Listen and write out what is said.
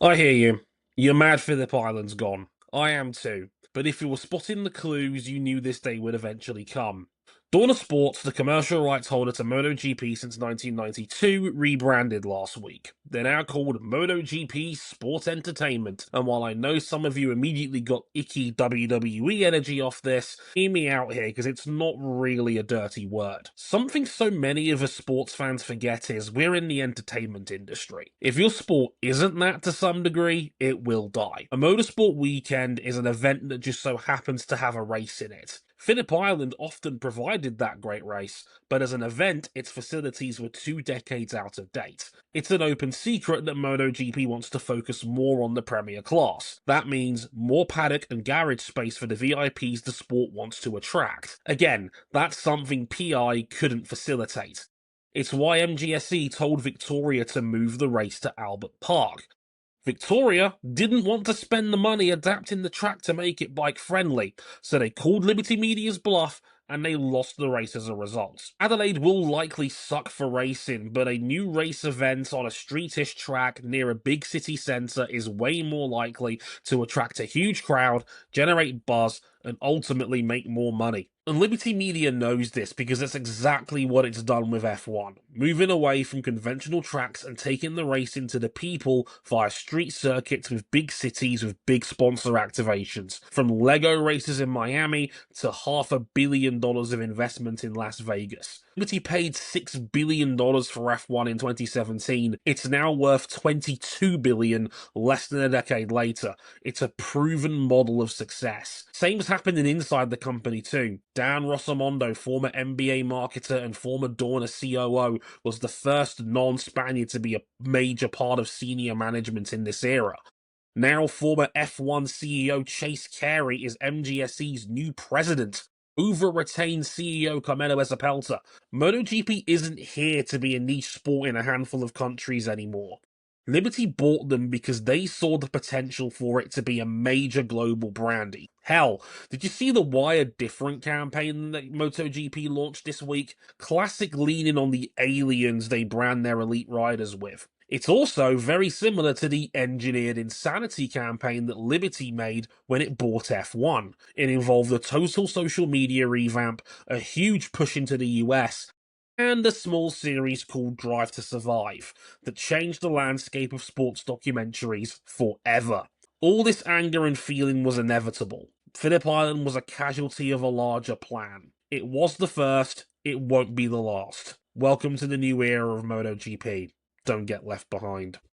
I hear you. You're mad Phillip Island's gone. I am too. But if you were spotting the clues, you knew this day would eventually come. Dawn Sports, the commercial rights holder to MotoGP since 1992, rebranded last week. They're now called MotoGP Sport Entertainment, and while I know some of you immediately got icky WWE energy off this, hear me out here because it's not really a dirty word. Something so many of us sports fans forget is we're in the entertainment industry. If your sport isn't that to some degree, it will die. A motorsport weekend is an event that just so happens to have a race in it. Phillip Island often provided that great race, but as an event, its facilities were 2 decades out of date. It's an open secret that MotoGP wants to focus more on the Premier class. That means more paddock and garage space for the VIPs the sport wants to attract. Again, that's something PI couldn't facilitate. It's why MGSE told Victoria to move the race to Albert Park. Victoria didn't want to spend the money adapting the track to make it bike friendly, so they called Liberty Media's bluff and they lost the race as a result. Adelaide will likely suck for racing, but a new race event on a streetish track near a big city centre is way more likely to attract a huge crowd, generate buzz, and ultimately make more money. And Liberty Media knows this because that's exactly what it's done with F1, moving away from conventional tracks and taking the race into the people via street circuits with big cities with big sponsor activations. From Lego races in Miami to $500 million of investment in Las Vegas. Liberty paid $6 billion for F1 in 2017. It's now worth $22 billion less than a decade later. It's a proven model of success. Same's happening inside the company too. Dan Rossamondo, former NBA marketer and former Dorna COO, was the first non-Spaniard to be a major part of senior management in this era. Now former F1 CEO Chase Carey is MGSE's new president. Over retained CEO Carmelo Ezapelta. MotoGP isn't here to be a niche sport in a handful of countries anymore. Liberty bought them because they saw the potential for it to be a major global brandy. Hell, did you see the Wired Different campaign that MotoGP launched this week? Classic leaning on the aliens they brand their elite riders with. It's also very similar to the Engineered Insanity campaign that Liberty made when it bought F1. It involved a total social media revamp, a huge push into the US, and a small series called Drive to Survive that changed the landscape of sports documentaries forever. All this anger and feeling was inevitable. Phillip Island was a casualty of a larger plan. It was the first, it won't be the last. Welcome to the new era of MotoGP. Don't get left behind.